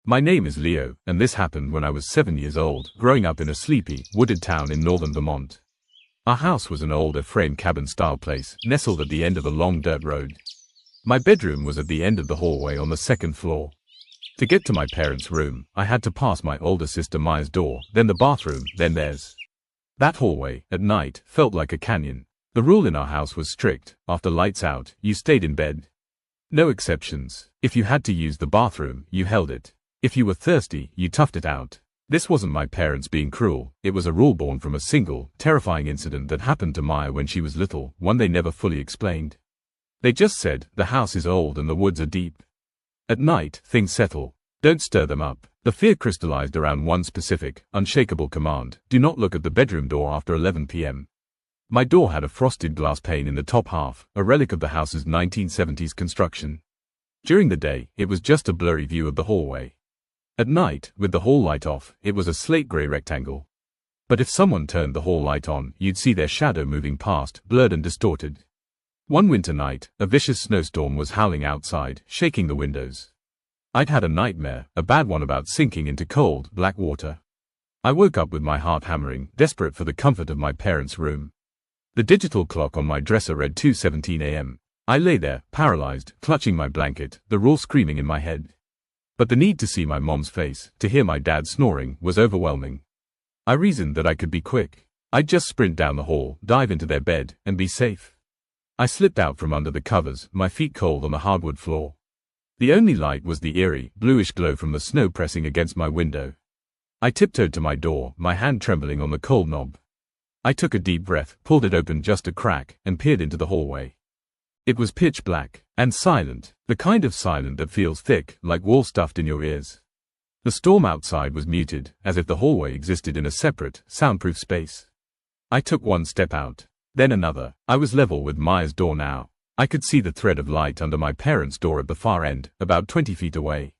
My name is Leo, and this happened when I was 7 years old, growing up in a sleepy, wooded town in northern Vermont. Our house was an older frame cabin-style place, nestled at the end of a long dirt road. My bedroom was at the end of the hallway on the second floor. To get to my parents' room, I had to pass my older sister Maya's door, then the bathroom, then theirs. That hallway, at night, felt like a canyon. The rule in our house was strict: after lights out, you stayed in bed. No exceptions. If you had to use the bathroom, you held it. If you were thirsty, you toughed it out. This wasn't my parents being cruel, it was a rule born from a single, terrifying incident that happened to Maya when she was little, one they never fully explained. They just said, the house is old and the woods are deep. At night, things settle. Don't stir them up. The fear crystallized around one specific, unshakable command: do not look at the bedroom door after 11 p.m. My door had a frosted glass pane in the top half, a relic of the house's 1970s construction. During the day, it was just a blurry view of the hallway. At night, with the hall light off, it was a slate-gray rectangle. But if someone turned the hall light on, you'd see their shadow moving past, blurred and distorted. One winter night, a vicious snowstorm was howling outside, shaking the windows. I'd had a nightmare, a bad one, about sinking into cold, black water. I woke up with my heart hammering, desperate for the comfort of my parents' room. The digital clock on my dresser read 2:17 a.m. I lay there, paralyzed, clutching my blanket, the rule screaming in my head. But the need to see my mom's face, to hear my dad snoring, was overwhelming. I reasoned that I could be quick. I'd just sprint down the hall, dive into their bed, and be safe. I slipped out from under the covers, my feet cold on the hardwood floor. The only light was the eerie, bluish glow from the snow pressing against my window. I tiptoed to my door, my hand trembling on the cold knob. I took a deep breath, pulled it open just a crack, and peered into the hallway. It was pitch black, and silent, the kind of silent that feels thick, like wool stuffed in your ears. The storm outside was muted, as if the hallway existed in a separate, soundproof space. I took one step out, then another. I was level with Maya's door now. I could see the thread of light under my parents' door at the far end, about 20 feet away.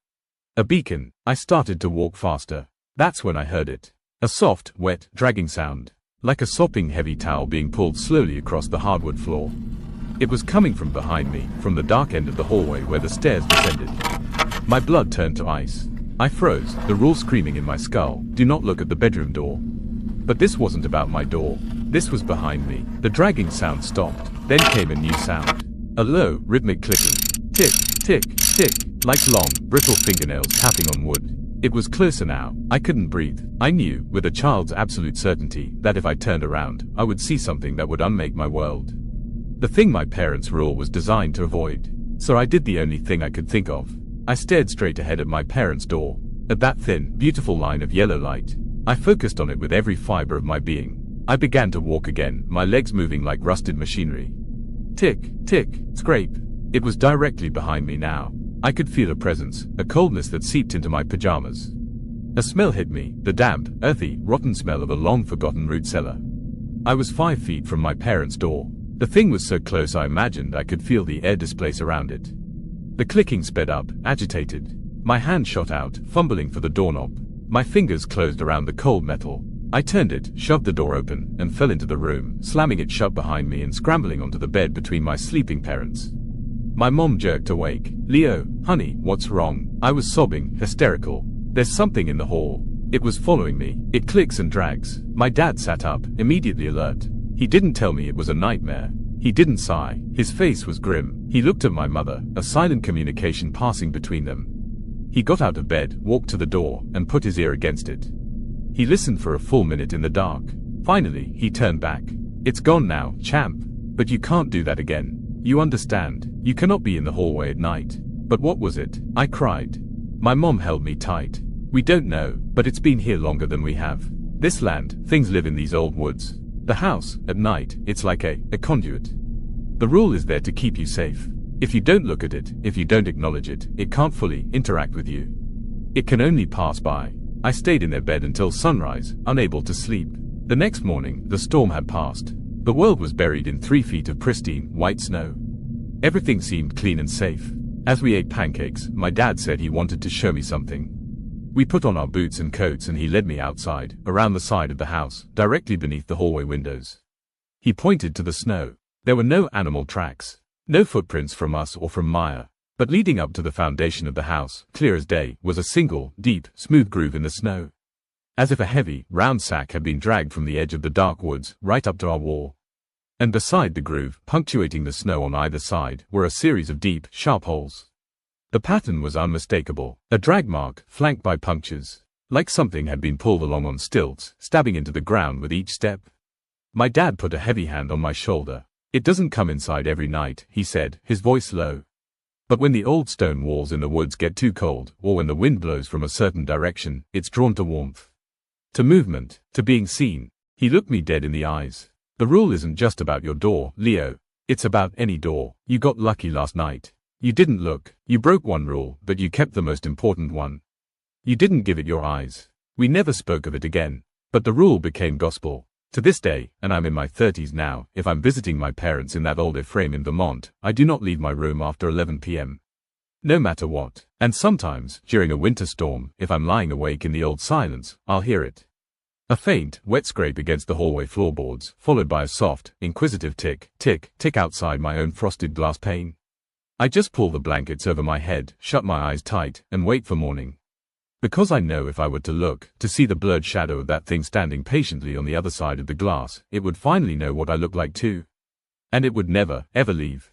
A beacon. I started to walk faster. That's when I heard it. A soft, wet, dragging sound, like a sopping heavy towel being pulled slowly across the hardwood floor. It was coming from behind me, from the dark end of the hallway where the stairs descended. My blood turned to ice. I froze, the rule screaming in my skull: do not look at the bedroom door. But this wasn't about my door. This was behind me. The dragging sound stopped. Then came a new sound. A low, rhythmic clicking. Tick, tick, tick, like long, brittle fingernails tapping on wood. It was closer now. I couldn't breathe. I knew, with a child's absolute certainty, that if I turned around, I would see something that would unmake my world. The thing my parents' rule was designed to avoid. So I did the only thing I could think of. I stared straight ahead at my parents' door. At that thin, beautiful line of yellow light. I focused on it with every fiber of my being. I began to walk again, my legs moving like rusted machinery. Tick, tick, scrape. It was directly behind me now. I could feel a presence, a coldness that seeped into my pajamas. A smell hit me, the damp, earthy, rotten smell of a long-forgotten root cellar. I was 5 feet from my parents' door. The thing was so close I imagined I could feel the air displace around it. The clicking sped up, agitated. My hand shot out, fumbling for the doorknob. My fingers closed around the cold metal. I turned it, shoved the door open, and fell into the room, slamming it shut behind me and scrambling onto the bed between my sleeping parents. My mom jerked awake. "Leo, honey, what's wrong?" I was sobbing, hysterical. "There's something in the hall. It was following me. It clicks and drags." My dad sat up, immediately alert. He didn't tell me it was a nightmare. He didn't sigh. His face was grim. He looked at my mother, a silent communication passing between them. He got out of bed, walked to the door, and put his ear against it. He listened for a full minute in the dark. Finally, he turned back. "It's gone now, champ. But you can't do that again. You understand? You cannot be in the hallway at night." "But what was it?" I cried. My mom held me tight. "We don't know, but it's been here longer than we have. This land, things live in these old woods. The house, at night, it's like a conduit. The rule is there to keep you safe. If you don't look at it, if you don't acknowledge it, it can't fully interact with you. It can only pass by." I stayed in their bed until sunrise, unable to sleep. The next morning, the storm had passed. The world was buried in 3 feet of pristine, white snow. Everything seemed clean and safe. As we ate pancakes, my dad said he wanted to show me something. We put on our boots and coats and he led me outside, around the side of the house, directly beneath the hallway windows. He pointed to the snow. There were no animal tracks. No footprints from us or from Maya. But leading up to the foundation of the house, clear as day, was a single, deep, smooth groove in the snow. As if a heavy, round sack had been dragged from the edge of the dark woods, right up to our wall. And beside the groove, punctuating the snow on either side, were a series of deep, sharp holes. The pattern was unmistakable, a drag mark, flanked by punctures, like something had been pulled along on stilts, stabbing into the ground with each step. My dad put a heavy hand on my shoulder. "It doesn't come inside every night," he said, his voice low. "But when the old stone walls in the woods get too cold, or when the wind blows from a certain direction, it's drawn to warmth, to movement, to being seen." He looked me dead in the eyes. "The rule isn't just about your door, Leo. It's about any door. You got lucky last night. You didn't look. You broke one rule, but you kept the most important one. You didn't give it your eyes." We never spoke of it again. But the rule became gospel. To this day, and I'm in my 30s now, if I'm visiting my parents in that old frame in Vermont, I do not leave my room after 11 p.m. No matter what. And sometimes, during a winter storm, if I'm lying awake in the old silence, I'll hear it. A faint, wet scrape against the hallway floorboards, followed by a soft, inquisitive tick, tick, tick outside my own frosted glass pane. I just pull the blankets over my head, shut my eyes tight, and wait for morning. Because I know if I were to look, to see the blurred shadow of that thing standing patiently on the other side of the glass, it would finally know what I look like too. And it would never, ever leave.